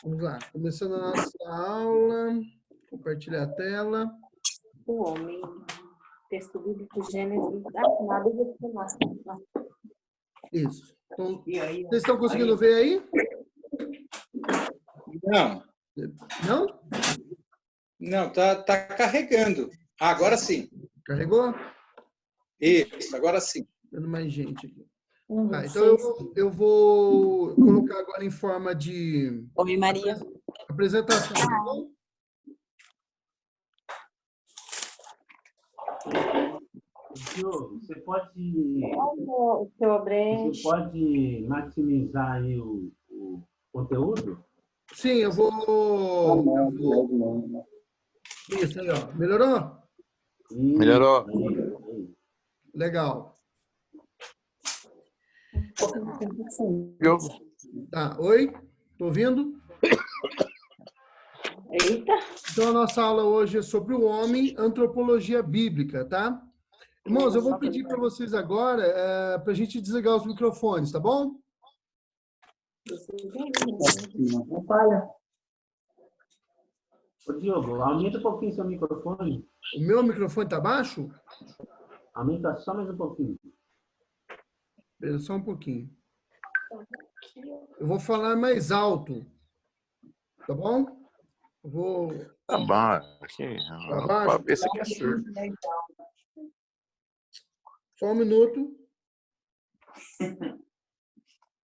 Vamos lá, começando a nossa aula. Compartilhar a tela. O homem. Texto bíblico Gênesis. Na dúvida. Isso. Então, vocês estão conseguindo ver aí? Não. Não? Não, tá carregando. Ah, agora sim. Carregou? Isso, agora sim. Tendo mais gente aqui. Então, eu vou colocar agora em forma de Oi, Maria. apresentação. Tá bom? Diogo, você pode maximizar aí o conteúdo? Sim, eu vou... Isso aí, ó. Melhorou? Melhorou. Legal. Diogo. Tá, oi? Tô ouvindo? Eita. Então, a nossa aula hoje é sobre o homem, antropologia bíblica, tá? Irmãos, eu vou pedir para vocês agora para a gente desligar os microfones, tá bom? Não falha. Ô, Diogo, aumenta um pouquinho seu microfone. O meu microfone tá baixo? Aumenta só mais um pouquinho. Espera só um pouquinho. Eu vou falar mais alto, tá bom? Eu vou... Tá bom. Aqui, Tá baixo? esse aqui é surdo. Só um minuto.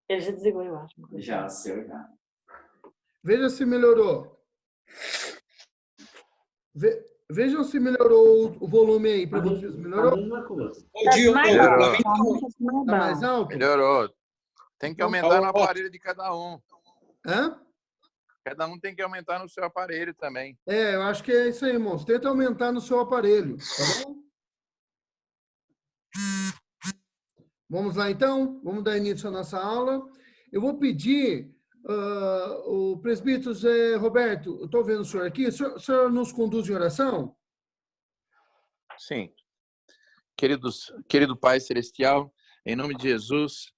Ele já desligou, eu acho. Já, seu já. Veja se melhorou. Vejam se melhorou o volume aí para vocês. Melhorou? Ô, Diogo, Tá mais alto? Melhorou. Tem que aumentar no aparelho de cada um. Hã? Cada um tem que aumentar no seu aparelho também. Eu acho que é isso aí, irmãos. Tenta aumentar no seu aparelho, tá bom? Vamos lá, então? Vamos dar início à nossa aula. Eu vou pedir, o presbítero Zé Roberto, eu estou vendo o senhor aqui, o senhor nos conduz em oração? Sim. Querido Pai Celestial, em nome de Jesus,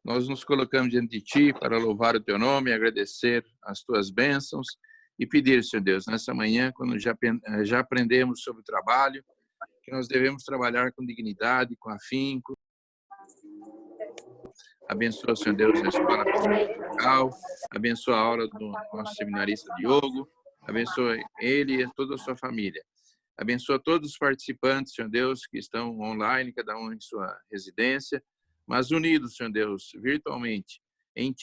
nós nos colocamos diante de Ti para louvar o Teu nome, agradecer as Tuas bênçãos e pedir, Senhor Deus, nessa manhã, quando já aprendemos sobre o trabalho, que nós devemos trabalhar com dignidade, com afinco. Abençoa, Senhor Deus, a escola local, abençoa a aula do nosso seminarista Diogo, abençoa ele e toda a sua família. Abençoa todos os participantes, Senhor Deus, que estão online, cada um em sua residência, mas unidos, Senhor Deus, virtualmente, em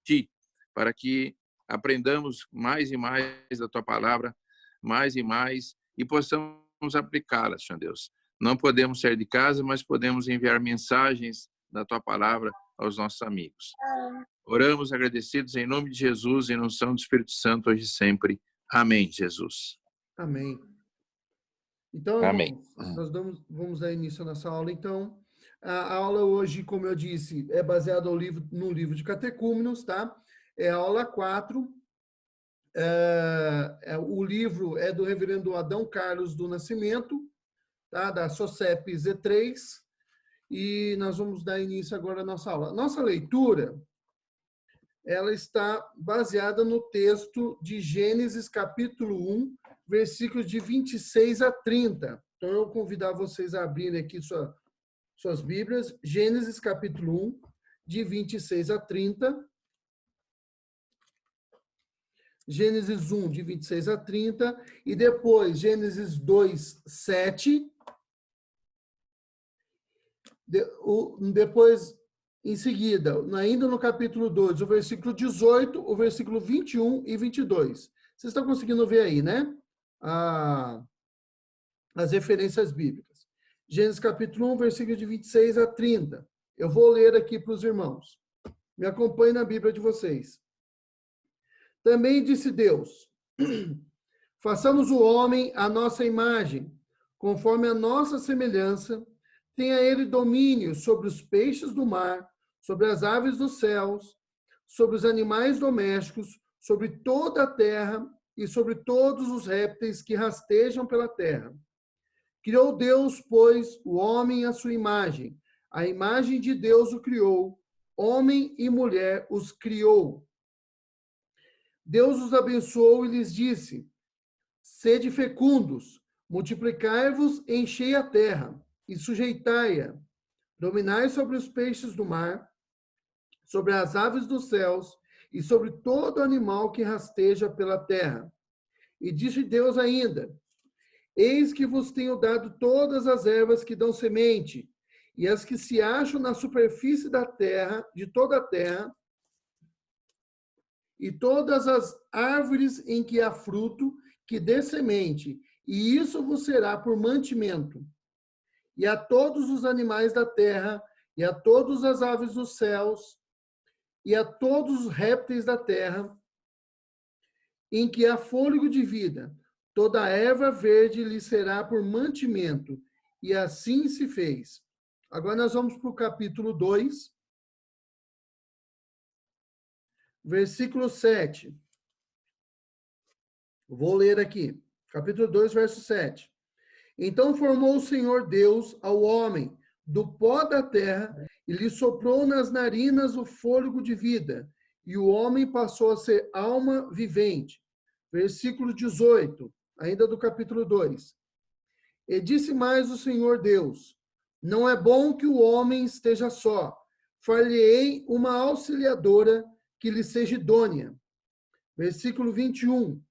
Ti, para que aprendamos mais e mais da Tua palavra, mais e mais, e possamos aplicá-la, Senhor Deus. Não podemos sair de casa, mas podemos enviar mensagens da Tua palavra aos nossos amigos. Oramos agradecidos em nome de Jesus, em unção do Espírito Santo, hoje e sempre. Amém, Jesus. Amém. Então, Amém. Nós vamos dar início à nossa aula. Então, a aula hoje, como eu disse, é baseada no livro de Catecúmenos, tá? É a aula 4. O livro é do reverendo Adão Carlos do Nascimento, tá? Da SOCEP Z3. E nós vamos dar início agora à nossa aula. Nossa leitura, ela está baseada no texto de Gênesis, capítulo 1, versículos de 26 a 30. Então, eu vou convidar vocês a abrirem aqui suas Bíblias. Gênesis, capítulo 1, de 26 a 30. Gênesis 1, de 26 a 30. E depois, Gênesis 2, 7. Depois, em seguida, ainda no capítulo 2, o versículo 18, o versículo 21 e 22. Vocês estão conseguindo ver aí, né? As referências bíblicas. Gênesis capítulo 1, versículo de 26 a 30. Eu vou ler aqui para os irmãos. Me acompanhe na Bíblia de vocês. Também disse Deus: façamos o homem à nossa imagem, conforme a nossa semelhança. Tenha ele domínio sobre os peixes do mar, sobre as aves dos céus, sobre os animais domésticos, sobre toda a terra e sobre todos os répteis que rastejam pela terra. Criou Deus, pois, o homem à sua imagem. A imagem de Deus o criou. Homem e mulher os criou. Deus os abençoou e lhes disse: sede fecundos, multiplicai-vos, enchei a terra e sujeitai-a, dominai sobre os peixes do mar, sobre as aves dos céus e sobre todo animal que rasteja pela terra. E disse Deus ainda: eis que vos tenho dado todas as ervas que dão semente, e as que se acham na superfície da terra, de toda a terra, e todas as árvores em que há fruto, que dê semente, e isso vos será por mantimento. E a todos os animais da terra, e a todas as aves dos céus, e a todos os répteis da terra, em que há fôlego de vida, toda a erva verde lhe será por mantimento. E assim se fez. Agora nós vamos para o capítulo 2, versículo 7. Vou ler aqui. Capítulo 2, verso 7. Então formou o Senhor Deus ao homem do pó da terra e lhe soprou nas narinas o fôlego de vida, e o homem passou a ser alma vivente. Versículo 18, ainda do capítulo 2. E disse mais o Senhor Deus: não é bom que o homem esteja só. Far-lhe-ei uma auxiliadora que lhe seja idônea. Versículo 21.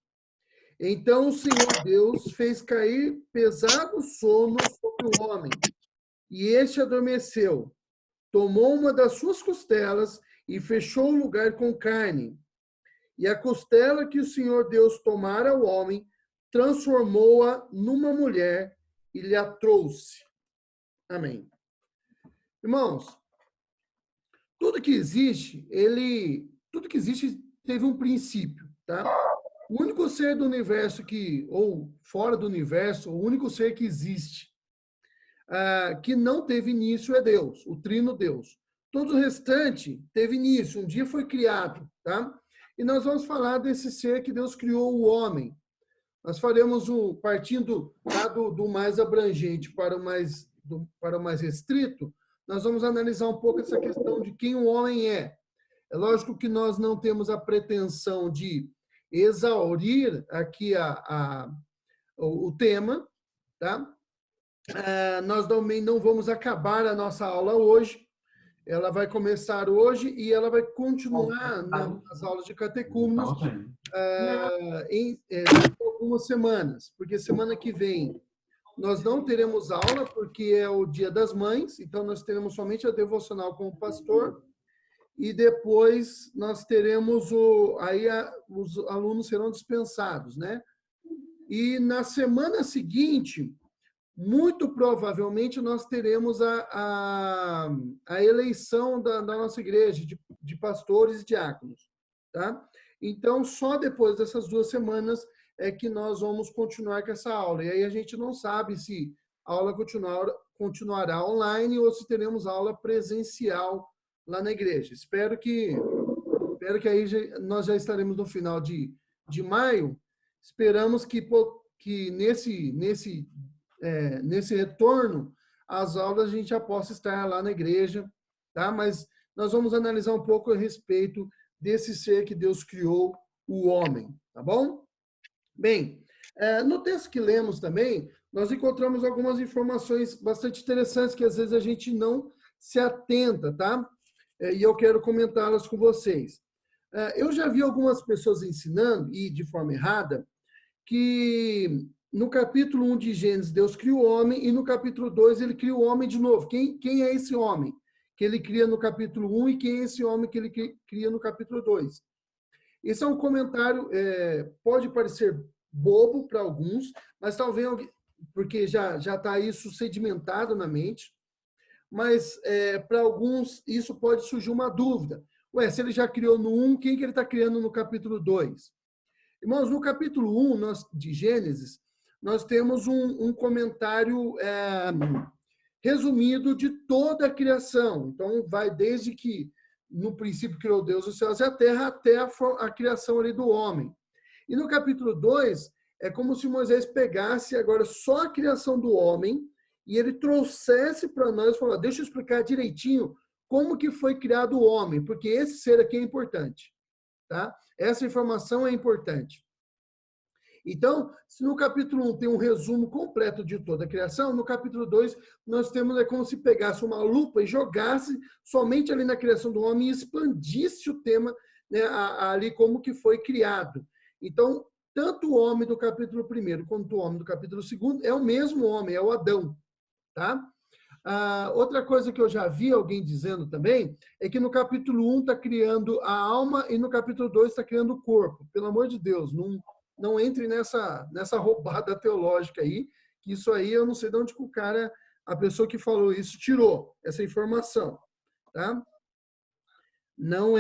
Então o Senhor Deus fez cair pesado sono sobre o homem, e este adormeceu. Tomou uma das suas costelas e fechou o lugar com carne. E a costela que o Senhor Deus tomara ao homem, transformou-a numa mulher e lhe a trouxe. Amém. Irmãos, tudo que existe teve um princípio, tá? O único ser do universo ou fora do universo, o único ser que existe, que não teve início é Deus, o Trino Deus. Todo o restante teve início, um dia foi criado, tá? E nós vamos falar desse ser que Deus criou, o homem. Nós faremos partindo do mais abrangente para o mais restrito, nós vamos analisar um pouco essa questão de quem o homem é. É lógico que nós não temos a pretensão de exaurir aqui o tema, tá? Nós também não vamos acabar a nossa aula hoje. Ela vai começar hoje e ela vai continuar nas aulas de catecúmenos em algumas semanas, porque semana que vem nós não teremos aula, porque é o Dia das Mães, então nós teremos somente a devocional com o pastor, e depois nós teremos os alunos serão dispensados, né? E na semana seguinte, muito provavelmente nós teremos a eleição da nossa igreja de pastores e diáconos, tá? Então, só depois dessas 2 semanas é que nós vamos continuar com essa aula. E aí a gente não sabe se a aula continuará online ou se teremos aula presencial lá na igreja. Espero que aí nós já estaremos no final de maio. Esperamos que nesse retorno às aulas a gente já possa estar lá na igreja, tá? Mas nós vamos analisar um pouco a respeito desse ser que Deus criou, o homem, tá bom? Bem, no texto que lemos também, nós encontramos algumas informações bastante interessantes que às vezes a gente não se atenta, tá? E eu quero comentá-las com vocês. Eu já vi algumas pessoas ensinando, e de forma errada, que no capítulo 1 de Gênesis, Deus cria o homem, e no capítulo 2 ele cria o homem de novo. Quem é esse homem que ele cria no capítulo 1 e quem é esse homem que ele cria no capítulo 2? Esse é um comentário, pode parecer bobo para alguns, mas talvez, porque já está isso sedimentado na mente, mas para alguns isso pode surgir uma dúvida. Ué, se ele já criou no 1, quem que ele está criando no capítulo 2? Irmãos, no capítulo 1 de Gênesis, nós temos um comentário resumido de toda a criação. Então, vai desde que no princípio criou Deus os céus e a terra, até a criação ali do homem. E no capítulo 2, é como se Moisés pegasse agora só a criação do homem e ele trouxesse para nós e falou: deixa eu explicar direitinho como que foi criado o homem, porque esse ser aqui é importante. tá? Essa informação é importante. Então, se no capítulo 1 tem um resumo completo de toda a criação, no capítulo 2 nós temos como se pegasse uma lupa e jogasse somente ali na criação do homem e expandisse o tema, né, ali como que foi criado. Então, tanto o homem do capítulo 1 quanto o homem do capítulo 2 é o mesmo homem, é o Adão, tá? Outra coisa que eu já vi alguém dizendo também é que no capítulo 1 está criando a alma e no capítulo 2 está criando o corpo. Pelo amor de Deus, não entre nessa roubada teológica aí, que isso aí eu não sei de onde que a pessoa que falou isso tirou essa informação, tá? Não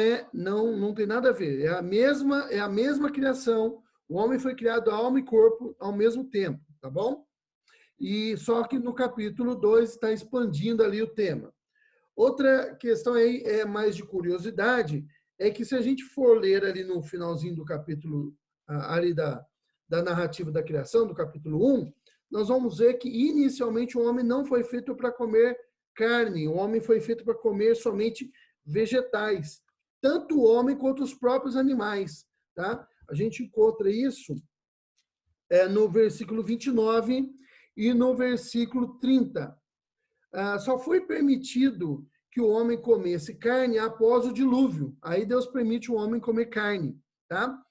tem nada a ver. É a mesma criação. O homem foi criado alma e corpo ao mesmo tempo, tá bom? E só que no capítulo 2 está expandindo ali o tema. Outra questão aí é mais de curiosidade, é que se a gente for ler ali no finalzinho do capítulo, ali da narrativa da criação, do capítulo 1, nós vamos ver que inicialmente o homem não foi feito para comer carne, o homem foi feito para comer somente vegetais, tanto o homem quanto os próprios animais, tá? A gente encontra isso no versículo 29 e no versículo 30. Só foi permitido que o homem comesse carne após o dilúvio. Aí Deus permite o homem comer carne, tá?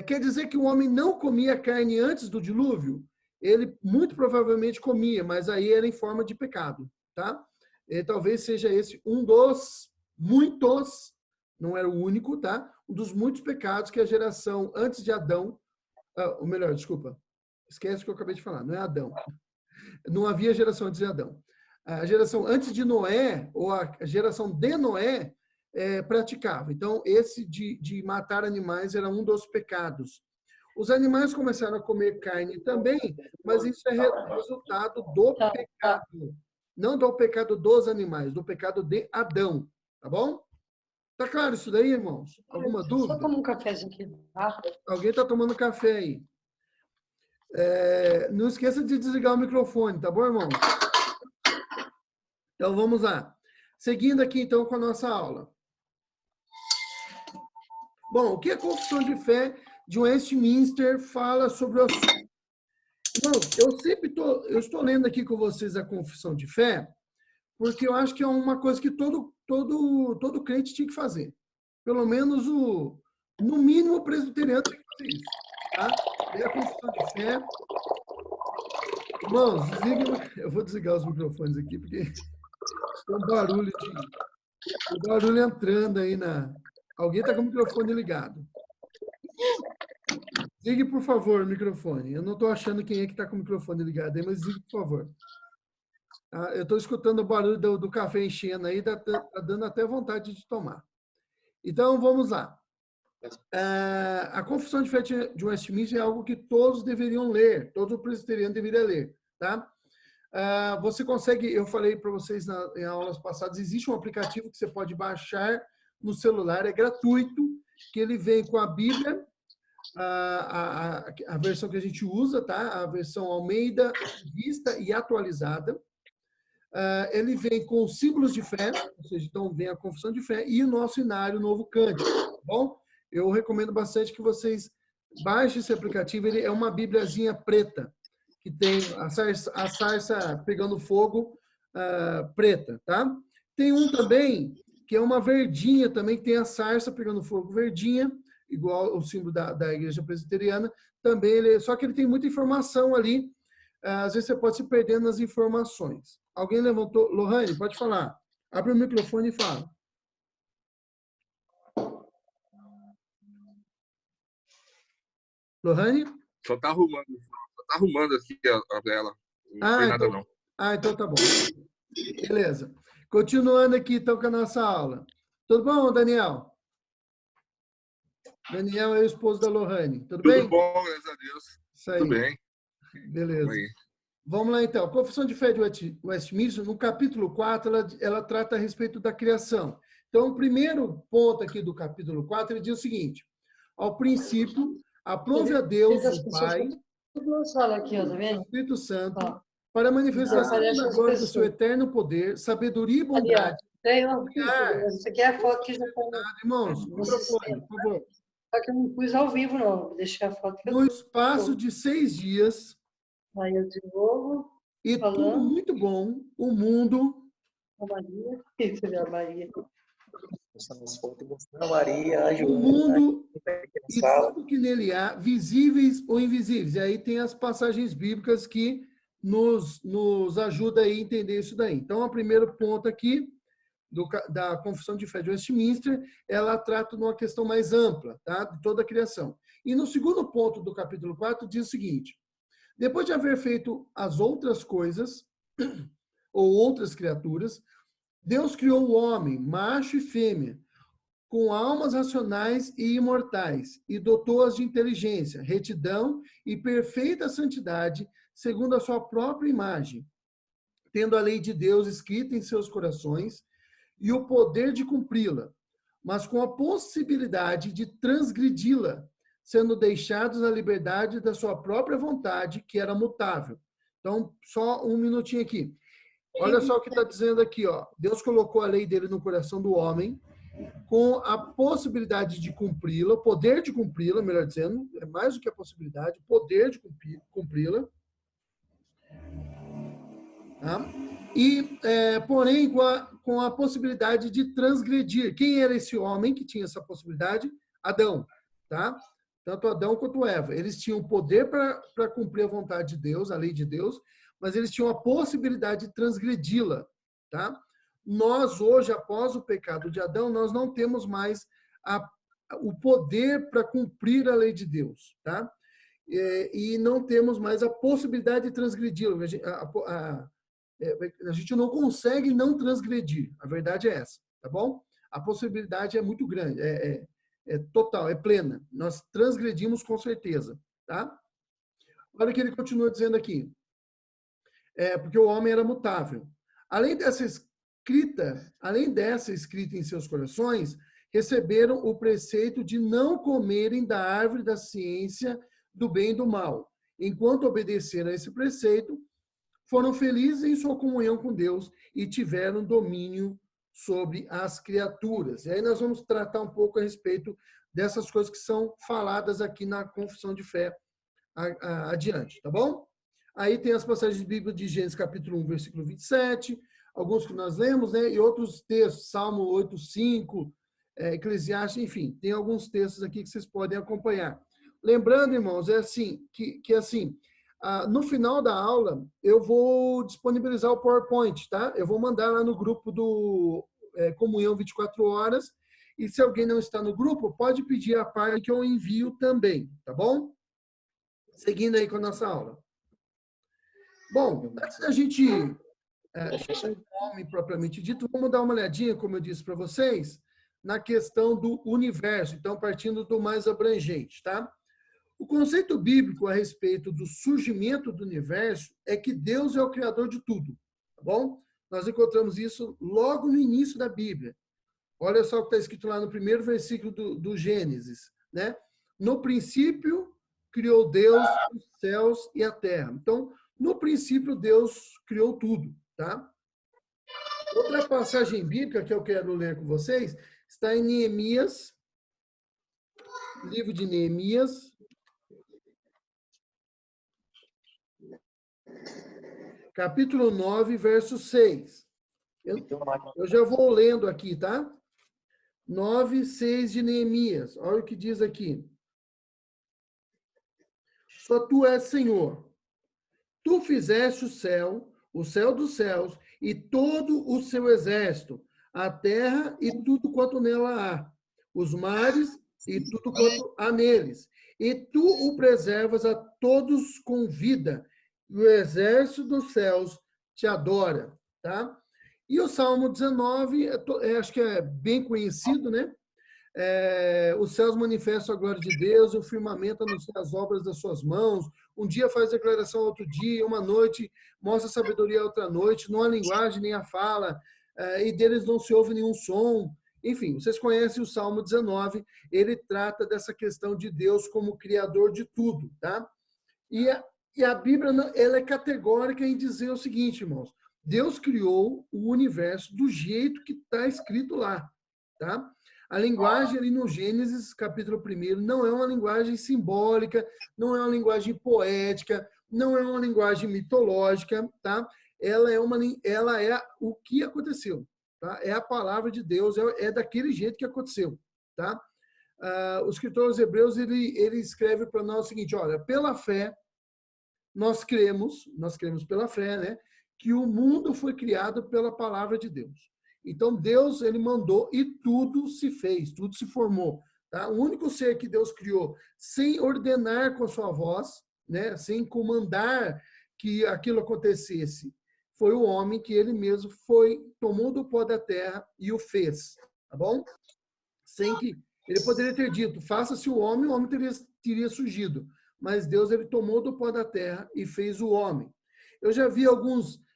Quer dizer que o homem não comia carne antes do dilúvio? Ele muito provavelmente comia, mas aí era em forma de pecado, tá? E talvez seja esse um dos muitos, não era o único, tá? Um dos muitos pecados que a geração antes de Adão, ou melhor, desculpa, esquece o que eu acabei de falar, não é Adão. Não havia geração antes de Adão. A geração antes de Noé, ou a geração de Noé, praticava. Então, esse de matar animais era um dos pecados. Os animais começaram a comer carne também, mas isso é resultado do pecado. Não do pecado dos animais, do pecado de Adão. Tá bom? Tá claro isso daí, irmãos? Alguma dúvida? Só tomar um cafezinho aqui. Tá? Alguém está tomando café aí. Não esqueça de desligar o microfone, tá bom, irmão? Então, vamos lá. Seguindo aqui, então, com a nossa aula. Bom, o que a Confissão de Fé de Westminster fala sobre o assunto? Irmãos, eu estou lendo aqui com vocês a Confissão de Fé, porque eu acho que é uma coisa que todo crente tinha que fazer. Pelo menos no mínimo, o presbiteriano tem que fazer isso. Tá? É a Confissão de Fé. Irmãos, eu vou desligar os microfones aqui, porque tem um barulho entrando aí Alguém está com o microfone ligado. Desligue, por favor, o microfone. Eu não estou achando quem é que está com o microfone ligado aí, mas desligue, por favor. Eu estou escutando o barulho do café enchendo aí, está dando até vontade de tomar. Então, vamos lá. A Confissão de Fé de Westminster é algo que todos deveriam ler, todo presbiteriano deveria ler, tá? Você consegue, eu falei para vocês em aulas passadas, existe um aplicativo que você pode baixar no celular, é gratuito, que ele vem com a Bíblia, a versão que a gente usa, tá? A versão Almeida, vista e atualizada. Ele vem com símbolos de fé, ou seja, então vem a Confissão de Fé e o nosso Inário Novo Cântico, tá bom? Eu recomendo bastante que vocês baixem esse aplicativo, ele é uma bíbliazinha preta, que tem a sarça pegando fogo preta, tá? Tem um também, que é uma verdinha também, que tem a sarça pegando fogo verdinha, igual o símbolo da igreja presbiteriana, também só que ele tem muita informação ali, às vezes você pode se perder nas informações. Alguém levantou? Lohane, pode falar. Abre o microfone e fala. Lohane? Só tá arrumando aqui a dela. Não foi nada, não. Então tá bom. Beleza. Continuando aqui, então, com a nossa aula. Tudo bom, Daniel? Daniel é o esposo da Lohane. Tudo bem? Tudo bom, graças a Deus. Isso aí. Tudo bem. Beleza. Vamos lá, então. A Confissão de Fé de Westminster, no capítulo 4, ela trata a respeito da criação. Então, o primeiro ponto aqui do capítulo 4, ele diz o seguinte. Ao princípio, aprove a Deus, o Pai, o Espírito Santo, para a manifestação da glória do seu eterno poder, sabedoria e bondade, Tenho, isso aqui é a foto que já está Irmãos, no microfone, sistema. por favor. Só que eu não pus ao vivo, não. Deixei a foto que eu No espaço de 6 dias, Aí eu de novo, e tudo falando. muito bom, o mundo A Maria. Isso é a Maria. Essas fotos mostrando a Maria, a o Joana, mundo na e sala. tudo que nele há, visíveis ou invisíveis. E aí tem as passagens bíblicas que nos ajuda aí a entender isso daí. Então, o primeiro ponto aqui da Confissão de Fé de Westminster, ela trata de uma questão mais ampla, tá? De toda a criação. E no segundo ponto do capítulo 4 diz o seguinte: depois de haver feito as outras coisas, ou outras criaturas, Deus criou o homem, macho e fêmea, com almas racionais e imortais, e dotou-as de inteligência, retidão e perfeita santidade, segundo a sua própria imagem, tendo a lei de Deus escrita em seus corações e o poder de cumpri-la, mas com a possibilidade de transgredi-la, sendo deixados à liberdade da sua própria vontade, que era mutável. Então, só um minutinho aqui. Olha só o que está dizendo aqui, ó. Deus colocou a lei dele no coração do homem, com a possibilidade de cumpri-la, o poder de cumpri-la, melhor dizendo, é mais do que a possibilidade, o poder de cumpri-la. Tá? E, porém, com a possibilidade de transgredir. Quem era esse homem que tinha essa possibilidade? Adão. Tá? Tanto Adão quanto Eva. Eles tinham poder para cumprir a vontade de Deus, a lei de Deus, mas eles tinham a possibilidade de transgredi-la. Tá? Nós, hoje, após o pecado de Adão, nós não temos mais o poder para cumprir a lei de Deus. Tá? E não temos mais a possibilidade de transgredi-la. A gente não consegue não transgredir. A verdade é essa, tá bom? A possibilidade é muito grande, é total, é plena. Nós transgredimos com certeza, tá? Olha o que ele continua dizendo aqui. Porque o homem era mutável. Além dessa escrita em seus corações, receberam o preceito de não comerem da árvore da ciência do bem e do mal. Enquanto obedeceram a esse preceito, foram felizes em sua comunhão com Deus e tiveram domínio sobre as criaturas. E aí nós vamos tratar um pouco a respeito dessas coisas que são faladas aqui na Confissão de Fé adiante, tá bom? Aí tem as passagens bíblicas de Gênesis capítulo 1, versículo 27, alguns que nós lemos, né? E outros textos, Salmo 8:5, Eclesiastes, enfim, tem alguns textos aqui que vocês podem acompanhar. Lembrando, irmãos, que assim, no final da aula, eu vou disponibilizar o PowerPoint, tá? Eu vou mandar lá no grupo do Comunhão 24 Horas. E se alguém não está no grupo, pode pedir a parte que eu envio também, tá bom? Seguindo aí com a nossa aula. Bom, antes da gente chegar no nome propriamente dito, vamos dar uma olhadinha, como eu disse para vocês, na questão do universo. Então, partindo do mais abrangente, tá? O conceito bíblico a respeito do surgimento do universo é que Deus é o criador de tudo, tá bom? Nós encontramos isso logo no início da Bíblia. Olha só o que está escrito lá no primeiro versículo do Gênesis, né? No princípio, criou Deus os céus e a terra. Então, no princípio, Deus criou tudo, tá? Outra passagem bíblica que eu quero ler com vocês está em Neemias, livro de Neemias, capítulo 9, verso 6. Eu já vou lendo aqui, tá? 9, 6 de Neemias. Olha o que diz aqui. Só tu és Senhor. Tu fizeste o céu dos céus, e todo o seu exército, a terra e tudo quanto nela há, os mares e tudo quanto há neles. E tu o preservas a todos com vida, e o exército dos céus te adora, tá? E o Salmo 19, acho que é bem conhecido, né? Os céus manifestam a glória de Deus, o firmamento anuncia as obras das suas mãos. Um dia faz declaração outro dia, uma noite mostra sabedoria outra noite, não há linguagem nem a fala, e deles não se ouve nenhum som. Enfim, vocês conhecem o Salmo 19, ele trata dessa questão de Deus como criador de tudo, tá? E a Bíblia, ela é categórica em dizer o seguinte, irmãos: Deus criou o universo do jeito que está escrito lá, tá? A linguagem ali no Gênesis, capítulo 1, não é uma linguagem simbólica, não é uma linguagem poética, não é uma linguagem mitológica, tá? Ela é o que aconteceu, tá? É a palavra de Deus, é daquele jeito que aconteceu, tá? O escritor aos Hebreus, ele escreve para nós o seguinte, olha, pela fé, nós cremos pela fé, né, que o mundo foi criado pela palavra de Deus. Então, Deus, ele mandou e tudo se fez, tudo se formou. Tá? O único ser que Deus criou sem ordenar com a sua voz, né, sem comandar que aquilo acontecesse, foi o homem que ele mesmo tomou do pó da terra e o fez. Tá bom? Sem que ele poderia ter dito, faça-se o homem teria surgido. Mas Deus, ele tomou do pó da terra e fez o homem. Eu já vi alguns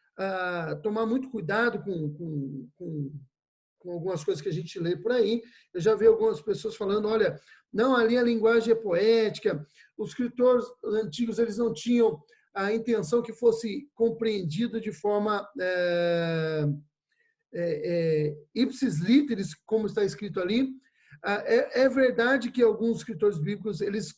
tomar muito cuidado com algumas coisas que a gente lê por aí. Eu já vi algumas pessoas falando, olha, não, ali a linguagem é poética, os escritores antigos, eles não tinham a intenção que fosse compreendido de forma ipsis literis, como está escrito ali. É verdade que alguns escritores bíblicos, eles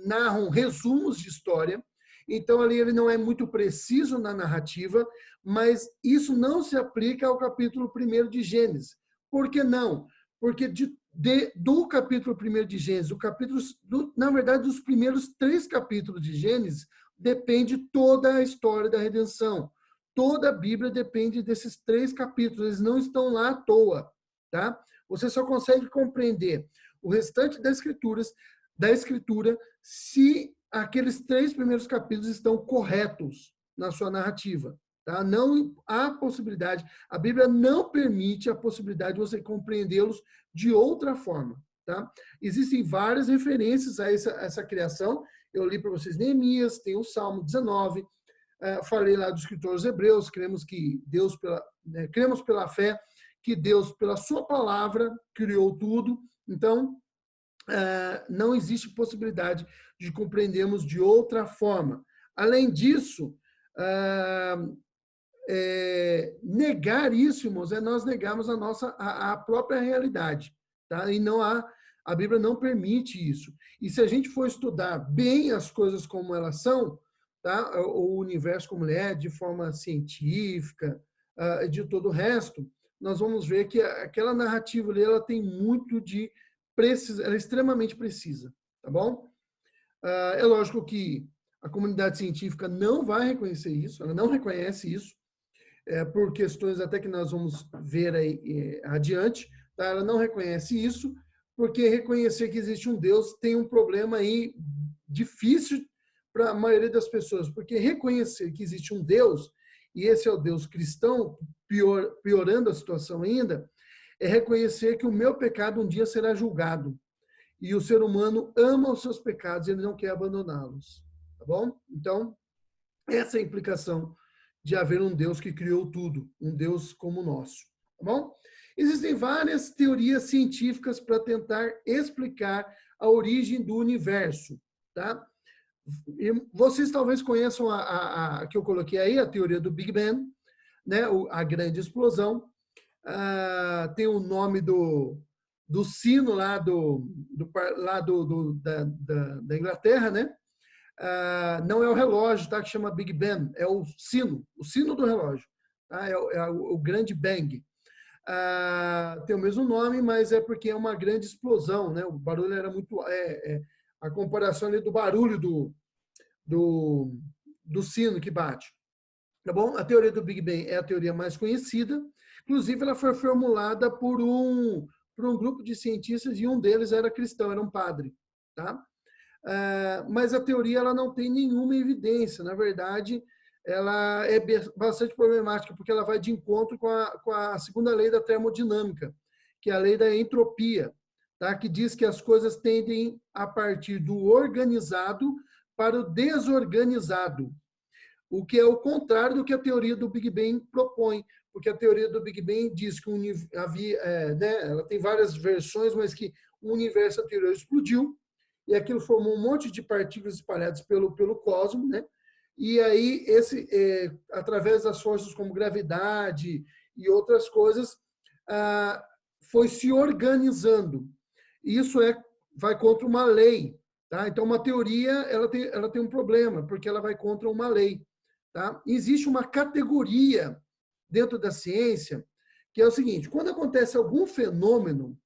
narram resumos de história, então ali ele não é muito preciso na narrativa, mas isso não se aplica ao capítulo 1 de Gênesis. Por que não? Porque do capítulo 1 de Gênesis, na verdade, dos primeiros 3 capítulos de Gênesis, depende toda a história da redenção. Toda a Bíblia depende desses 3 capítulos, eles não estão lá à toa, tá? Você só consegue compreender o restante da escritura se aqueles 3 primeiros capítulos estão corretos na sua narrativa. Tá? Não há possibilidade, a Bíblia não permite a possibilidade de você compreendê-los de outra forma. Tá? Existem várias referências a essa criação. Eu li para vocês Neemias, tem o Salmo 19, falei lá dos escritores hebreus, cremos pela fé que Deus, pela sua palavra, criou tudo. Então, não existe possibilidade de compreendermos de outra forma. Além disso, negar isso, irmãos, é nós negarmos a própria realidade. Tá? E a Bíblia não permite isso. E se a gente for estudar bem as coisas como elas são, tá? O universo como ele é, de forma científica, de todo o resto, nós vamos ver que aquela narrativa ali, ela tem muito de precisa, ela é extremamente precisa, tá bom? É lógico que a comunidade científica não vai reconhecer isso, ela não reconhece isso, por questões até que nós vamos ver aí adiante, tá? Ela não reconhece isso, porque reconhecer que existe um Deus tem um problema aí difícil para a maioria das pessoas, porque reconhecer que existe um Deus, e esse é o Deus cristão, piorando a situação ainda, é reconhecer que o meu pecado um dia será julgado. E o ser humano ama os seus pecados e ele não quer abandoná-los. Tá bom? Então, essa é a implicação de haver um Deus que criou tudo, um Deus como o nosso. Tá bom? Existem várias teorias científicas para tentar explicar a origem do universo. Tá? E vocês talvez conheçam a que eu coloquei aí, a teoria do Big Bang, né? A grande explosão. Tem o nome do sino lá da Inglaterra, né? Não é o relógio, tá? Que chama Big Ben, é o sino do relógio, tá? É o grande bang. Tem o mesmo nome, mas é porque é uma grande explosão, né? O barulho era muito, a comparação ali do barulho do sino que bate, tá bom? A teoria do Big Bang é a teoria mais conhecida. Inclusive, ela foi formulada por um grupo de cientistas e um deles era cristão, era um padre. Tá? Mas a teoria ela não tem nenhuma evidência. Na verdade, ela é bastante problemática, porque ela vai de encontro com a segunda lei da termodinâmica, que é a lei da entropia, tá? Que diz que as coisas tendem a partir do organizado para o desorganizado, o que é o contrário do que a teoria do Big Bang propõe. Porque a teoria do Big Bang diz que ela tem várias versões, mas que o universo anterior explodiu e aquilo formou um monte de partículas espalhadas pelo cosmos, né? e aí através das forças como gravidade e outras coisas, foi se organizando. Isso vai contra uma lei, tá? Então, uma teoria, ela tem um problema, porque ela vai contra uma lei, tá? Existe uma categoria dentro da ciência, que é o seguinte: quando acontece algum fenômeno,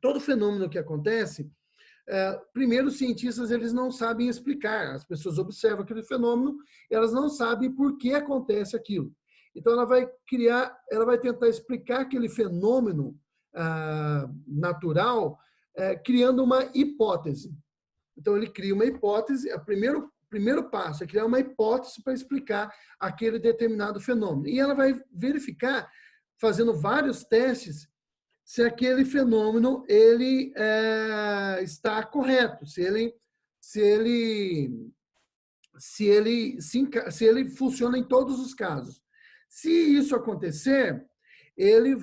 todo fenômeno que acontece, primeiro, os cientistas eles não sabem explicar. As pessoas observam aquele fenômeno, elas não sabem por que acontece aquilo. Então, ela vai tentar explicar aquele fenômeno natural, criando uma hipótese. Então, ele cria uma hipótese. O primeiro passo é criar uma hipótese para explicar aquele determinado fenômeno. E ela vai verificar, fazendo vários testes, se aquele fenômeno ele está correto, se ele funciona em todos os casos. Se isso acontecer, ele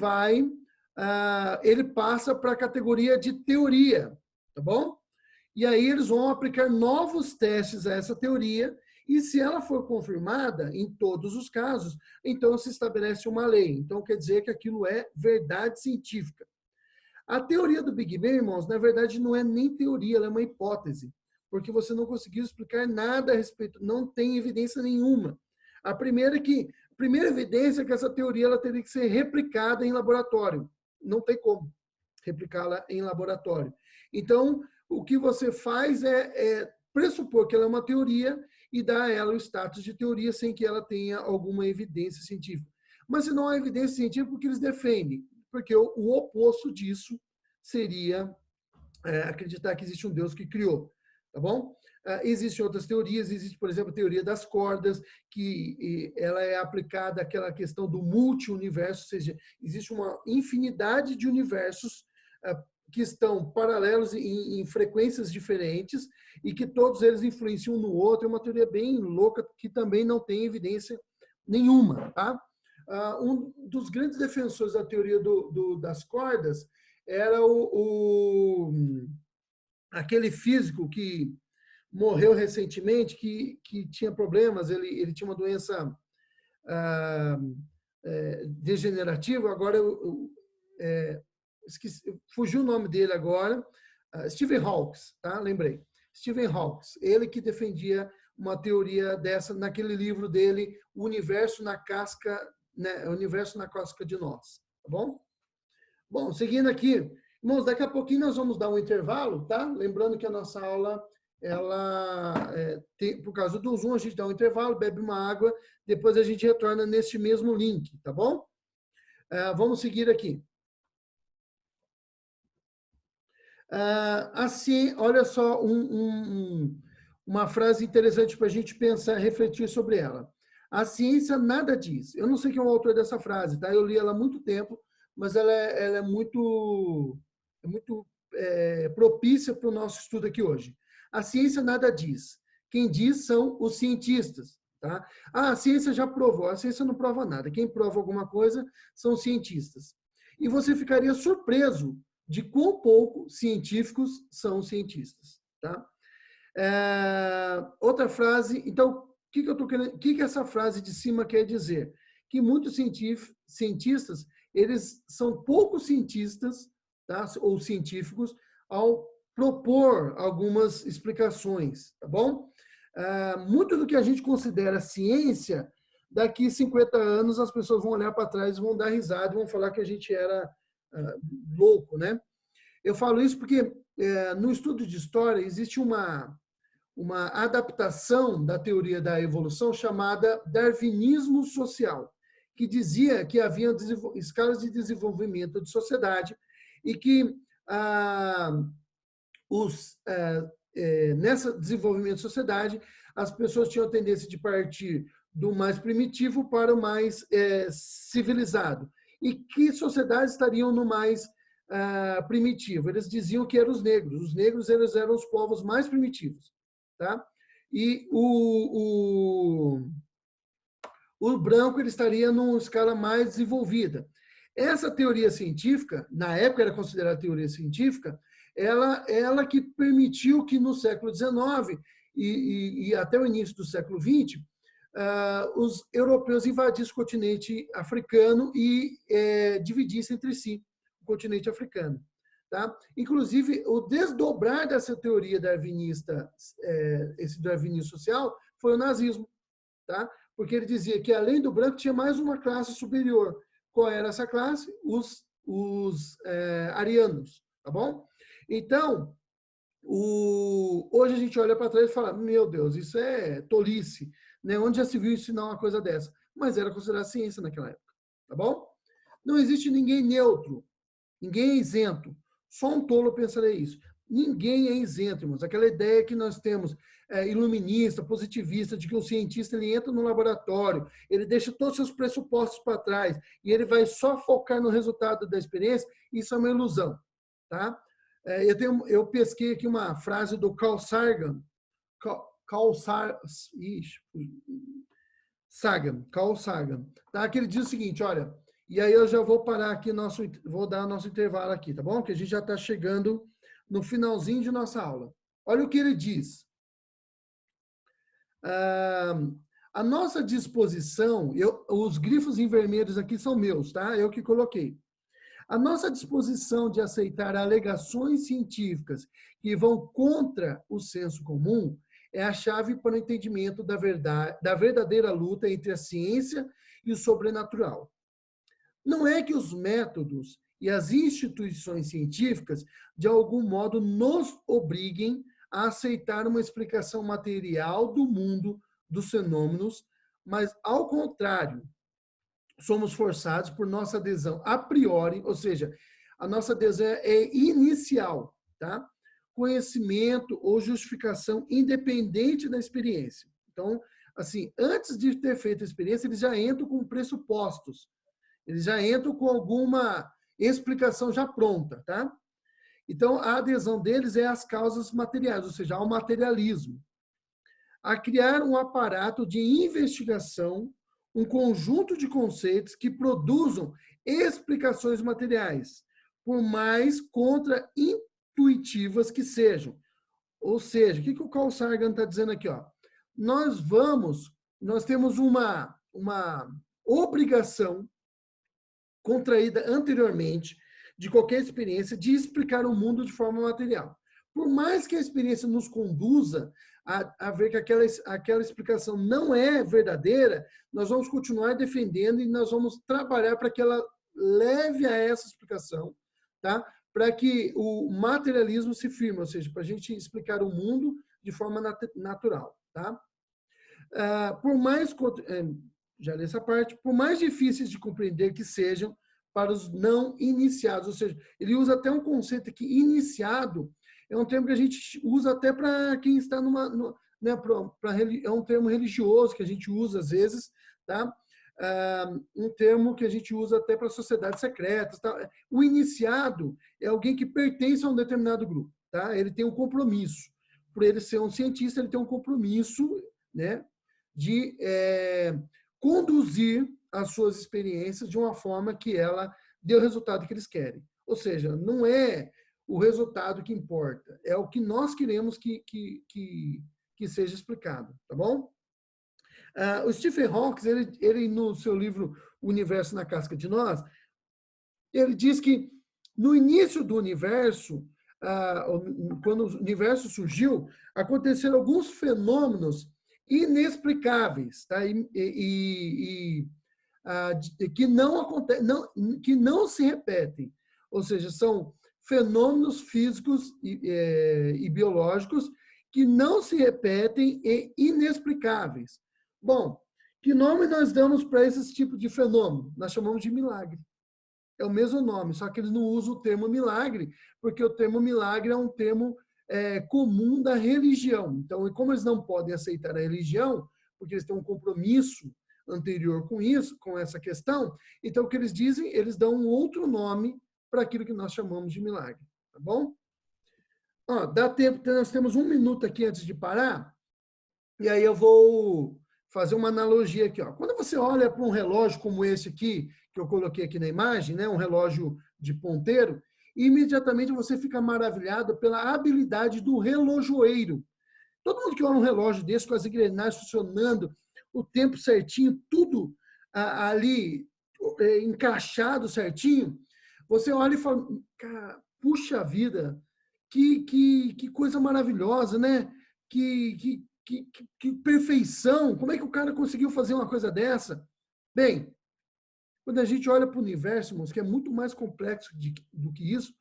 passa para a categoria de teoria, tá bom? E aí eles vão aplicar novos testes a essa teoria, e se ela for confirmada em todos os casos, então se estabelece uma lei. Então quer dizer que aquilo é verdade científica. A teoria do Big Bang, irmãos, na verdade não é nem teoria, ela é uma hipótese, porque você não conseguiu explicar nada a respeito, não tem evidência nenhuma. A primeira evidência é que essa teoria ela teria que ser replicada em laboratório. Não tem como replicá-la em laboratório. Então, o que você faz é pressupor que ela é uma teoria e dar a ela o status de teoria sem que ela tenha alguma evidência científica. Mas se não há evidência científica, o que eles defendem? Porque o oposto disso seria acreditar que existe um Deus que criou, tá bom? Existem outras teorias, existe, por exemplo, a teoria das cordas, que ela é aplicada àquela questão do multi-universo, ou seja, existe uma infinidade de universos que estão paralelos em frequências diferentes e que todos eles influenciam um no outro. É uma teoria bem louca que também não tem evidência nenhuma, tá? Um dos grandes defensores da teoria das cordas era aquele físico que morreu recentemente, que tinha problemas, ele tinha uma doença degenerativa, agora fugiu o nome dele agora, Stephen Hawking, tá? Lembrei. Stephen Hawking, ele que defendia uma teoria dessa naquele livro dele, O Universo na Casca, né? O Universo na Casca de Nós, tá bom? Bom, seguindo aqui, irmãos, daqui a pouquinho nós vamos dar um intervalo, tá? Lembrando que a nossa aula, por causa do Zoom, a gente dá um intervalo, bebe uma água, depois a gente retorna neste mesmo link, tá bom? Vamos seguir aqui. Assim, olha só uma frase interessante para a gente pensar, refletir sobre ela. A ciência nada diz. Eu não sei quem é o autor dessa frase, tá? Eu li ela há muito tempo, mas ela é muito propícia para o nosso estudo aqui hoje. A ciência nada diz. Quem diz são os cientistas, tá? A ciência já provou. A ciência não prova nada. Quem prova alguma coisa são os cientistas. E você ficaria surpreso de quão pouco científicos são cientistas, tá? Outra frase. Então, o que essa frase de cima quer dizer? Que muitos cientistas, eles são poucos cientistas, tá? Ou científicos, ao propor algumas explicações, tá bom? Muito do que a gente considera ciência, daqui 50 anos as pessoas vão olhar para trás, vão dar risada e vão falar que a gente era louco, né? Eu falo isso porque no estudo de história existe uma adaptação da teoria da evolução chamada darwinismo social, que dizia que havia escalas de desenvolvimento de sociedade e que nesse desenvolvimento de sociedade as pessoas tinham a tendência de partir do mais primitivo para o mais civilizado. E que sociedades estariam no mais primitivo? Eles diziam que eram os negros. Os negros eles eram os povos mais primitivos. Tá? E o branco ele estaria numa escala mais desenvolvida. Essa teoria científica, na época era considerada teoria científica, ela que permitiu que no século XIX e até o início do século XX, os europeus invadissem o continente africano e dividissem entre si o continente africano. Tá? Inclusive, o desdobrar dessa teoria darwinista, esse darwinismo social, foi o nazismo. Tá? Porque ele dizia que, além do branco, tinha mais uma classe superior. Qual era essa classe? Os arianos. Tá bom? Então, hoje a gente olha para trás e fala, meu Deus, isso é tolice. Né? Onde já se viu ensinar uma coisa dessa? Mas era considerada ciência naquela época. Tá bom? Não existe ninguém neutro. Ninguém é isento. Só um tolo pensaria isso. Ninguém é isento, irmãos. Aquela ideia que nós temos, iluminista, positivista, de que o cientista ele entra no laboratório, ele deixa todos os seus pressupostos para trás e ele vai só focar no resultado da experiência, isso é uma ilusão. Tá? Eu pesquei aqui uma frase do Carl Sagan. Carl Sagan. Tá? Que ele diz o seguinte, olha... E aí eu já vou parar aqui, vou dar nosso intervalo aqui, tá bom? Que a gente já está chegando no finalzinho de nossa aula. Olha o que ele diz. A nossa disposição, os grifos em vermelhos aqui são meus, tá? Eu que coloquei. A nossa disposição de aceitar alegações científicas que vão contra o senso comum é a chave para o entendimento da verdadeira luta entre a ciência e o sobrenatural. Não é que os métodos e as instituições científicas, de algum modo, nos obriguem a aceitar uma explicação material do mundo dos fenômenos, mas, ao contrário, somos forçados por nossa adesão a priori, ou seja, a nossa adesão é inicial, tá? Conhecimento ou justificação independente da experiência. Então, assim, antes de ter feito a experiência, eles já entram com pressupostos. Eles já entram com alguma explicação já pronta, tá? Então, a adesão deles é às causas materiais, ou seja, ao materialismo. A criar um aparato de investigação, um conjunto de conceitos que produzam explicações materiais, por mais contra-intuitivas que sejam. Ou seja, o que o Carl Sagan está dizendo aqui? Ó? Nós temos uma obrigação contraída anteriormente de qualquer experiência de explicar o mundo de forma material. Por mais que a experiência nos conduza a ver que aquela explicação não é verdadeira, nós vamos continuar defendendo e nós vamos trabalhar para que ela leve a essa explicação, tá? Para que o materialismo se firme, ou seja, para a gente explicar o mundo de forma natural. Tá? Já li essa parte, por mais difíceis de compreender que sejam para os não iniciados, ou seja, ele usa até um conceito aqui, iniciado, é um termo que a gente usa até para quem está é um termo religioso que a gente usa às vezes, tá? Um termo que a gente usa até para sociedades secretas. Tá? O iniciado é alguém que pertence a um determinado grupo, tá? Ele tem um compromisso. Por ele ser um cientista, ele tem um compromisso, né, de conduzir as suas experiências de uma forma que ela dê o resultado que eles querem. Ou seja, não é o resultado que importa, é o que nós queremos que seja explicado, tá bom? O Stephen Hawking, ele no seu livro O Universo na Casca de Nós, ele diz que no início do universo, quando o universo surgiu, aconteceram alguns fenômenos inexplicáveis, tá? Que não se repetem. Ou seja, são fenômenos físicos e biológicos que não se repetem e inexplicáveis. Bom, que nome nós damos para esse tipo de fenômeno? Nós chamamos de milagre. É o mesmo nome, só que eles não usam o termo milagre, porque o termo milagre é um termo comum da religião. Então, como eles não podem aceitar a religião, porque eles têm um compromisso anterior com isso, com essa questão, então o que eles dizem? Eles dão um outro nome para aquilo que nós chamamos de milagre. Tá bom? Ó, dá tempo, nós temos 1 minuto aqui antes de parar, e aí eu vou fazer uma analogia aqui. Ó. Quando você olha para um relógio como esse aqui, que eu coloquei aqui na imagem, né, um relógio de ponteiro, imediatamente você fica maravilhado pela habilidade do relojoeiro. Todo mundo que olha um relógio desse, com as engrenagens funcionando, o tempo certinho, tudo ali encaixado certinho, você olha e fala, cara, puxa vida, que coisa maravilhosa, né? Que perfeição! Como é que o cara conseguiu fazer uma coisa dessa? Bem, quando a gente olha para o universo, irmãos, que é muito mais complexo do que isso,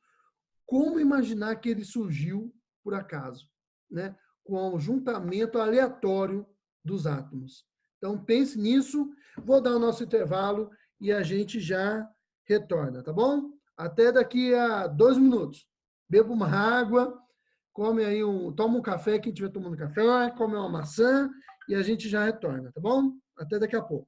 como imaginar que ele surgiu por acaso, né? Com um juntamento aleatório dos átomos. Então, pense nisso. Vou dar o nosso intervalo e a gente já retorna, tá bom? Até daqui a 2 minutos. Beba uma água, toma um café, quem estiver tomando café, come uma maçã e a gente já retorna, tá bom? Até daqui a pouco.